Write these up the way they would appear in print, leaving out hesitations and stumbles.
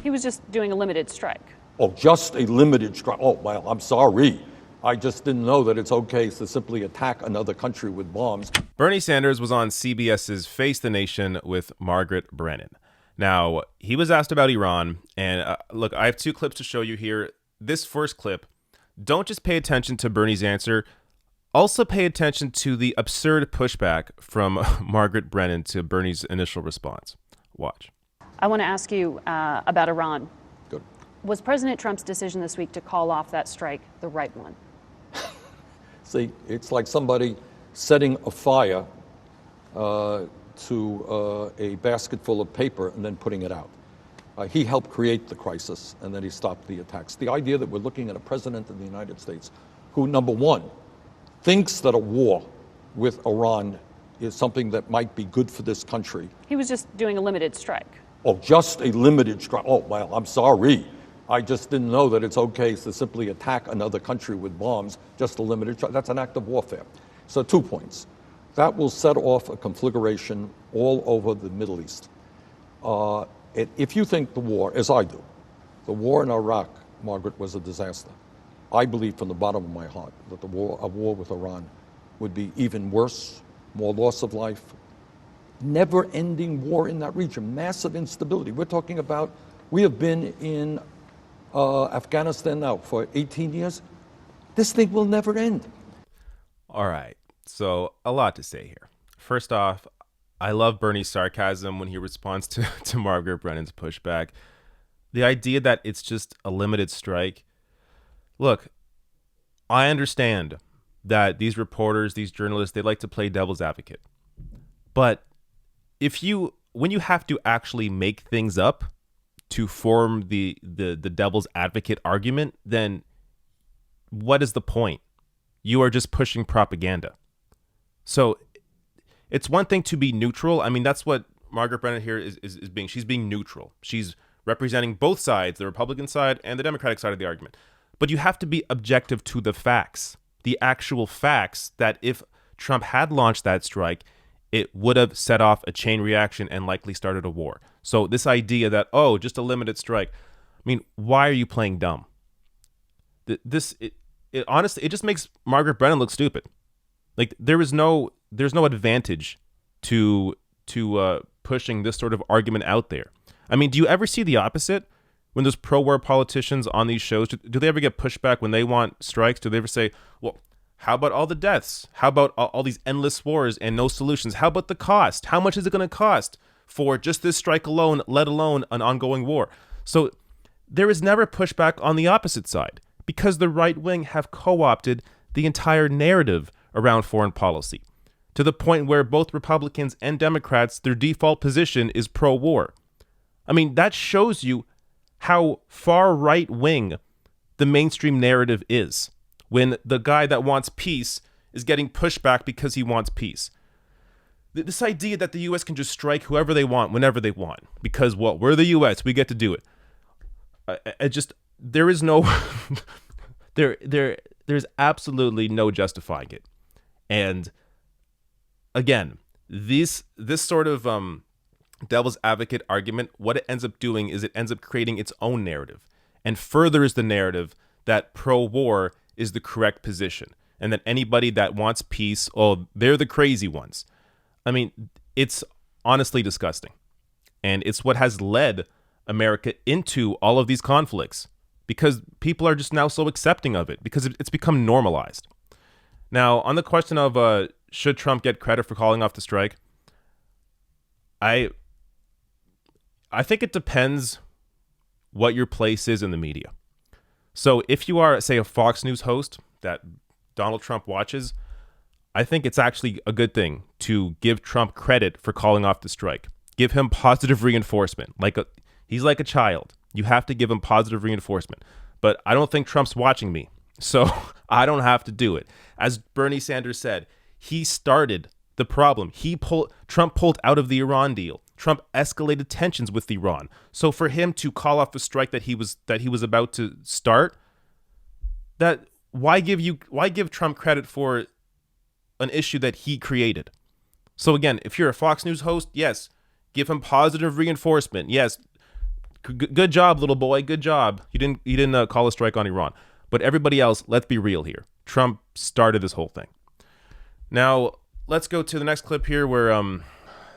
He was just doing a limited strike. Oh, just a limited strike. Oh, well, I'm sorry. I just didn't know that it's okay to simply attack another country with bombs. Bernie Sanders was on CBS's Face the Nation with Margaret Brennan. Now, he was asked about Iran, and look, I have two clips to show you here. This first clip, don't just pay attention to Bernie's answer, also pay attention to the absurd pushback from Margaret Brennan to Bernie's initial response. Watch. I want to ask you about Iran. Good. Was President Trump's decision this week to call off that strike the right one? See, it's like somebody setting a fire to a basket full of paper and then putting it out. He helped create the crisis, and then he stopped the attacks. The idea that we're looking at a president of the United States who, number one, thinks that a war with Iran is something that might be good for this country. He was just doing a limited strike. Oh, just a limited strike. Oh, well, I'm sorry. I just didn't know that it's okay to simply attack another country with bombs, just a limited strike. That's an act of warfare. So 2 points. That will set off a conflagration all over the Middle East. If you think the war, as I do, the war in Iraq, Margaret, was a disaster, I believe from the bottom of my heart that a war with Iran would be even worse, more loss of life, never-ending war in that region, massive instability. We're talking about, we have been in Afghanistan now for 18 years. This thing will never end. All right. So a lot to say here. First off, I love Bernie's sarcasm when he responds to Margaret Brennan's pushback. The idea that it's just a limited strike. Look, I understand that these reporters, these journalists, they like to play devil's advocate. But when you have to actually make things up to form the devil's advocate argument, then what is the point? You are just pushing propaganda. So it's one thing to be neutral. I mean, that's what Margaret Brennan here is being. She's being neutral. She's representing both sides, the Republican side and the Democratic side of the argument. But you have to be objective to the facts, the actual facts that if Trump had launched that strike, it would have set off a chain reaction and likely started a war. So this idea that, oh, just a limited strike, I mean, why are you playing dumb? Honestly, it just makes Margaret Brennan look stupid. Like there's no advantage to pushing this sort of argument out there. I mean, do you ever see the opposite? When there's pro-war politicians on these shows, do they ever get pushback when they want strikes? Do they ever say, well, how about all the deaths? How about all these endless wars and no solutions? How about the cost? How much is it going to cost for just this strike alone, let alone an ongoing war? So there is never pushback on the opposite side because the right wing have co-opted the entire narrative around foreign policy to the point where both Republicans and Democrats, their default position is pro-war. I mean, that shows you how far right-wing the mainstream narrative is when the guy that wants peace is getting pushed back because he wants peace. This idea that the U.S. can just strike whoever they want, whenever they want, because, well, we're the U.S., we get to do it. There is no, there's absolutely no justifying it. And again, this sort of devil's advocate argument, what it ends up doing is it ends up creating its own narrative and furthers the narrative that pro-war is the correct position and that anybody that wants peace, oh, they're the crazy ones. I mean, it's honestly disgusting. And it's what has led America into all of these conflicts because people are just now so accepting of it because it's become normalized. Now, on the question of should Trump get credit for calling off the strike, I think it depends what your place is in the media. So if you are, say, a Fox News host that Donald Trump watches, I think it's actually a good thing to give Trump credit for calling off the strike. Give him positive reinforcement. He's like a child. You have to give him positive reinforcement. But I don't think Trump's watching me, so I don't have to do it. As Bernie Sanders said, he started the problem. Trump pulled out of the Iran deal. Trump escalated tensions with Iran. So for him to call off the strike that he was about to start, why give Trump credit for an issue that he created? So again, if you're a Fox News host, yes, give him positive reinforcement. Yes, Good job, little boy. Good job. You didn't call a strike on Iran. But everybody else, let's be real here. Trump started this whole thing. Now, let's go to the next clip here where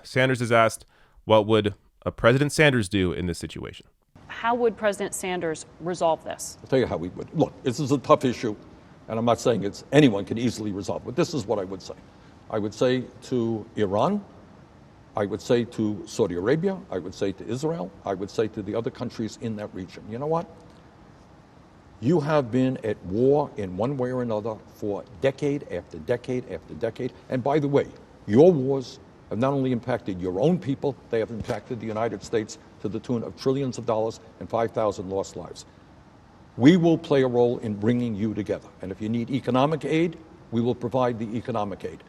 Sanders is asked, what would President Sanders do in this situation? How would President Sanders resolve this? I'll tell you how we would. Look, this is a tough issue, and I'm not saying anyone can easily resolve it, but this is what I would say. I would say to Iran, I would say to Saudi Arabia, I would say to Israel, I would say to the other countries in that region, you know what? You have been at war in one way or another for decade after decade after decade. And by the way, your wars have not only impacted your own people, they have impacted the United States to the tune of trillions of dollars and 5,000 lost lives. We will play a role in bringing you together. And if you need economic aid, we will provide the economic aid.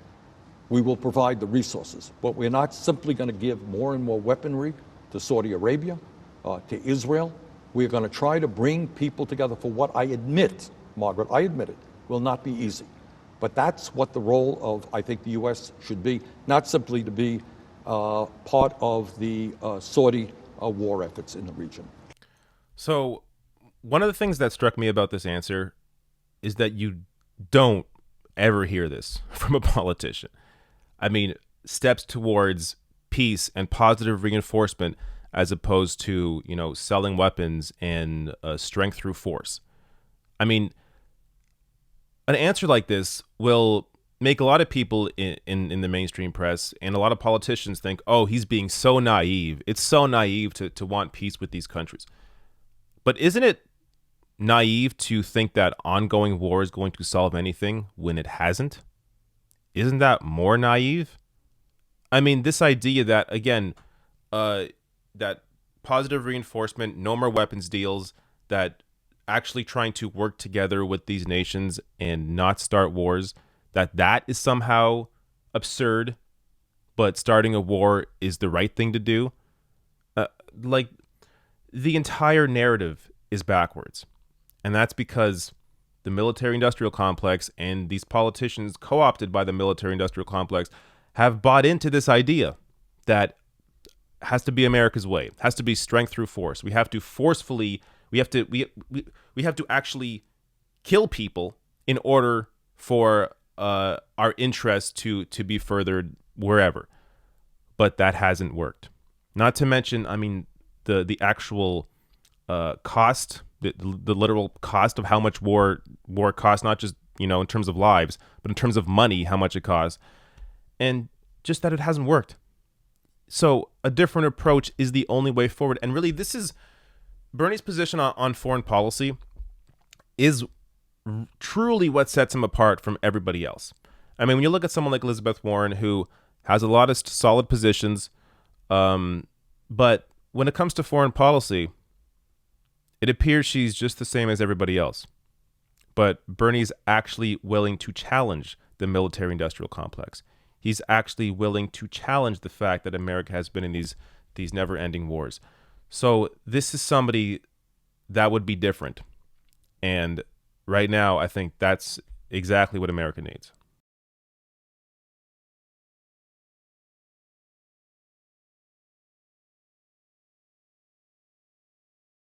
We will provide the resources. But we're not simply going to give more and more weaponry to Saudi Arabia, to Israel. We're going to try to bring people together for what I admit, Margaret, I admit it, will not be easy. But that's what the role of, I think, the U.S. should be, not simply to be part of the Saudi war efforts in the region. So one of the things that struck me about this answer is that you don't ever hear this from a politician. I mean, steps towards peace and positive reinforcement as opposed to, selling weapons and strength through force. I mean, an answer like this will make a lot of people in the mainstream press and a lot of politicians think, oh, he's being so naive. It's so naive to want peace with these countries. But isn't it naive to think that ongoing war is going to solve anything when it hasn't? Isn't that more naive? I mean, this idea that, again, that positive reinforcement, no more weapons deals, that actually trying to work together with these nations and not start wars, that is somehow absurd, but starting a war is the right thing to do. Like, the entire narrative is backwards. And that's because the military-industrial complex and these politicians co-opted by the military-industrial complex have bought into this idea that has to be America's way, has to be strength through force. We have to forcefully, we have to actually kill people in order for our interests to be furthered wherever. But that hasn't worked. Not to mention, I mean, the actual cost, the literal cost of how much war costs, not just, in terms of lives, but in terms of money, how much it costs, and just that it hasn't worked. So a different approach is the only way forward. And really, this is Bernie's position on foreign policy is truly what sets him apart from everybody else. I mean, when you look at someone like Elizabeth Warren, who has a lot of solid positions, but when it comes to foreign policy, it appears she's just the same as everybody else. But Bernie's actually willing to challenge the military-industrial complex. He's actually willing to challenge the fact that America has been in these never-ending wars. So this is somebody that would be different. And right now, I think that's exactly what America needs.